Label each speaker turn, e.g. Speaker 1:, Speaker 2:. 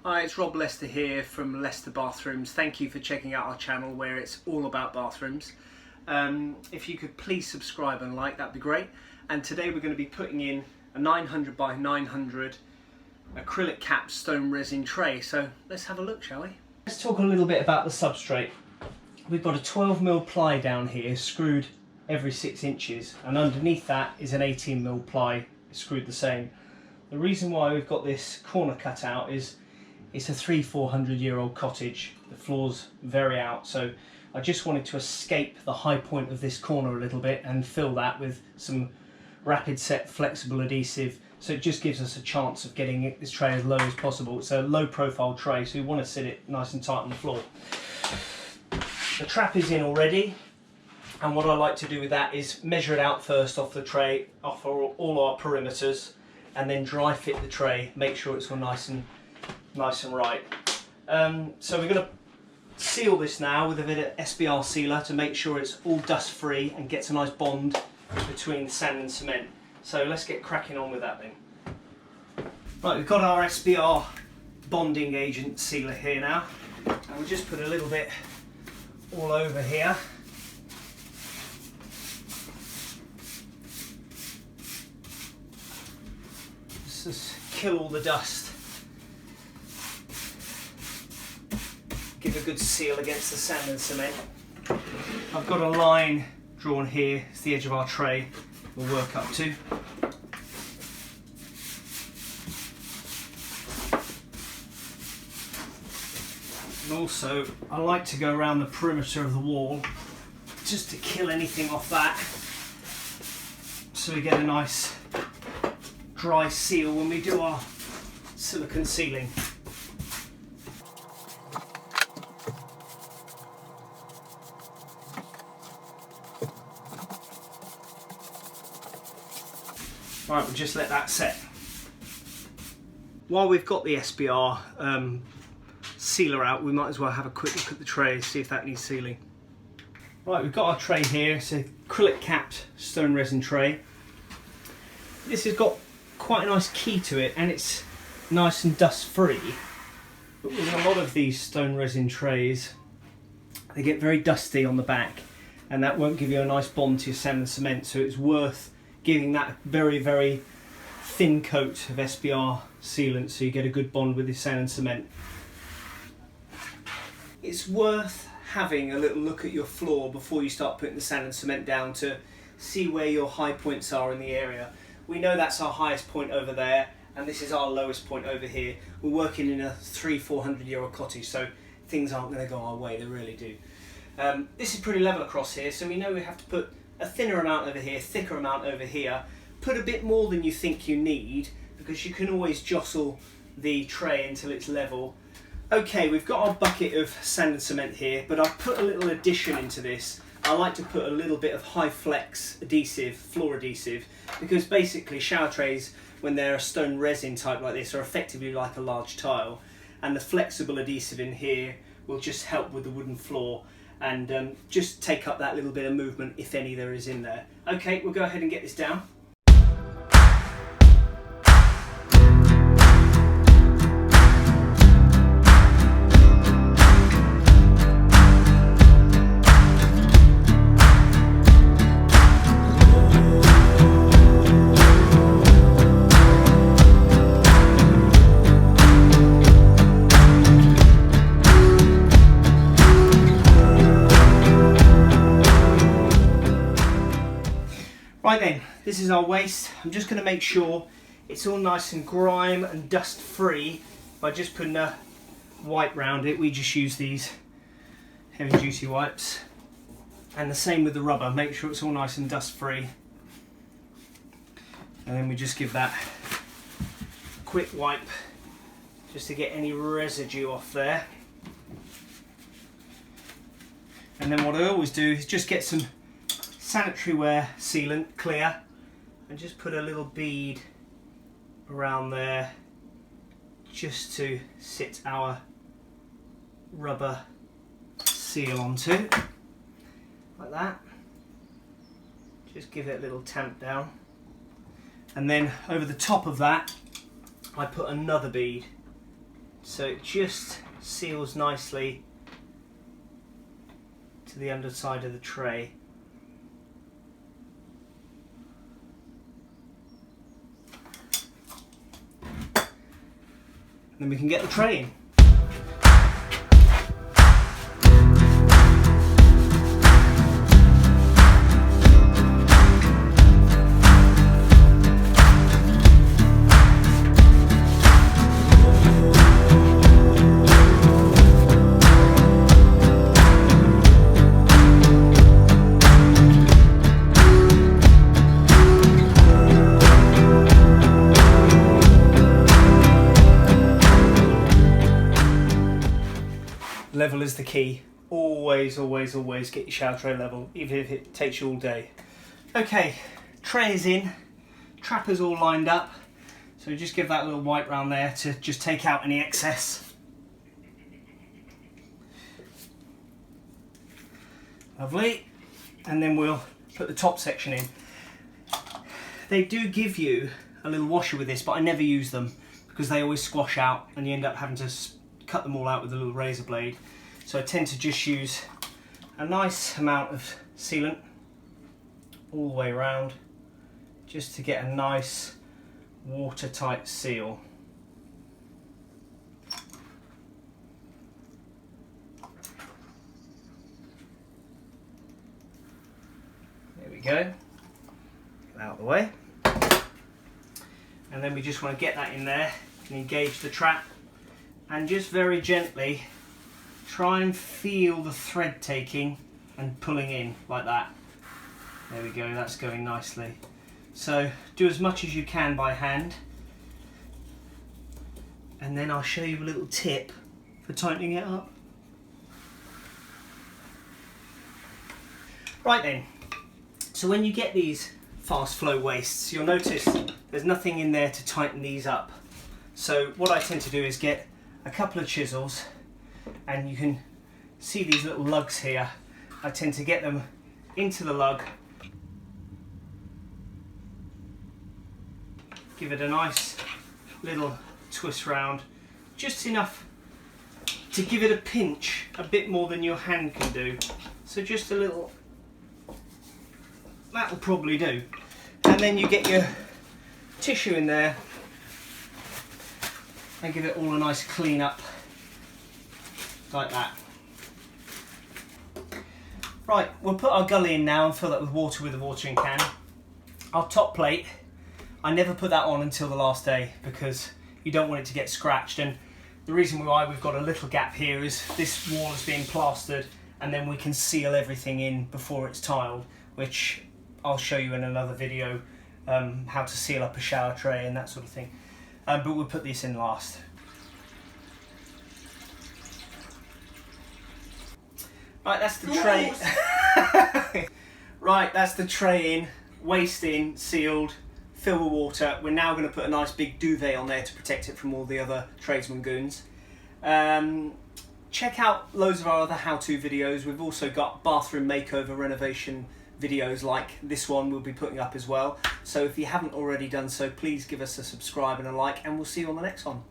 Speaker 1: Hi, it's Rob Lester here from Lester Bathrooms. Thank you for checking out our channel where it's all about bathrooms. If you could please subscribe and like, that'd be great. And today we're going to be putting in a 900 by 900 acrylic capped stone resin tray. So let's have a look, shall we? Let's talk a little bit about the substrate. We've got a 12mm ply down here screwed every 6 inches, and underneath that is an 18mm ply screwed the same. The reason why we've got this corner cut out is it's a 300-400-year-old cottage. The floor's very out, so I just wanted to escape the high point of this corner a little bit and fill that with some rapid set flexible adhesive, so it just gives us a chance of getting this tray as low as possible. It's a low profile tray, so we want to sit it nice and tight on the floor. The trap is in already, and what I like to do with that is measure it out first off the tray, off all our perimeters, and then dry fit the tray, make sure it's all nice and right. So we're going to seal this now with a bit of SBR sealer to make sure it's all dust free and gets a nice bond between sand and cement. So let's get cracking on with that then. Right, we've got our SBR bonding agent sealer here now, and we'll just put a little bit all over here. Just kill all the dust. Give a good seal against the sand and cement. I've got a line drawn here, it's the edge of our tray we'll work up to. And also I like to go around the perimeter of the wall just to kill anything off that, so we get a nice dry seal when we do our silicone sealing. Right, we'll just let that set. While we've got the SBR sealer out, we might as well have a quick look at the tray, see if that needs sealing. Right, we've got our tray here. It's a acrylic capped stone resin tray. This has got quite a nice key to it, and it's nice and dust free. But with a lot of these stone resin trays, they get very dusty on the back, and that won't give you a nice bond to your sand and cement, so it's worth giving that very, very thin coat of SBR sealant so you get a good bond with your sand and cement. It's worth having a little look at your floor before you start putting the sand and cement down to see where your high points are in the area. We know that's our highest point over there, and this is our lowest point over here. We're working in a 300-400-year-old cottage, so things aren't going to go our way, they really do. This is pretty level across here, so we know we have to put a thinner amount over here, thicker amount over here. Put a bit more than you think you need, because you can always jostle the tray until it's level. Okay, we've got our bucket of sand and cement here, but I've put a little addition into this. I like to put a little bit of high flex adhesive, floor adhesive, because basically shower trays, when they're a stone resin type like this, are effectively like a large tile, and the flexible adhesive in here will just help with the wooden floor and just take up that little bit of movement, if any there is in there. Okay, we'll go ahead and get this down. Right then, this is our waste. I'm just going to make sure it's all nice and grime and dust free by just putting a wipe round it. We just use these heavy duty wipes, and the same with the rubber. Make sure it's all nice and dust free, and then we just give that a quick wipe just to get any residue off there. And then what I always do is just get some sanitary ware sealant, clear, and just put a little bead around there just to sit our rubber seal onto, like that. Just give it a little tamp down, and then over the top of that I put another bead so it just seals nicely to the underside of the tray. And then we can get the tray in. Level is the key. Always, always, always get your shower tray level, even if it takes you all day. Okay, tray is in, trapper's all lined up, so just give that a little wipe round there to just take out any excess. Lovely, and then we'll put the top section in. They do give you a little washer with this, but I never use them because they always squash out and you end up having to cut them all out with a little razor blade. So I tend to just use a nice amount of sealant all the way around just to get a nice watertight seal. There we go, out of the way. And then we just want to get that in there and engage the trap and just very gently try and feel the thread taking and pulling in like that. There we go, that's going nicely. So do as much as you can by hand, and then I'll show you a little tip for tightening it up. Right then, so when you get these fast flow wastes, you'll notice there's nothing in there to tighten these up. So what I tend to do is get a couple of chisels, and you can see these little lugs here. I tend to get them into the lug, give it a nice little twist round, just enough to give it a pinch, a bit more than your hand can do. So just a little, that'll probably do. And then you get your tissue in there and give it all a nice clean up like that. Right, we'll put our gully in now and fill that with water with a watering can. Our top plate, I never put that on until the last day because you don't want it to get scratched, and the reason why we've got a little gap here is this wall is being plastered and then we can seal everything in before it's tiled, which I'll show you in another video, how to seal up a shower tray and that sort of thing. But we'll put this in last. Right, that's the tray. Right, that's the tray in, waste in, sealed, fill with water. We're now going to put a nice big duvet on there to protect it from all the other tradesman goons. Check out loads of our other how-to videos. We've also got bathroom makeover renovation videos like this one we'll be putting up as well. So if you haven't already done so, please give us a subscribe and a like, and we'll see you on the next one.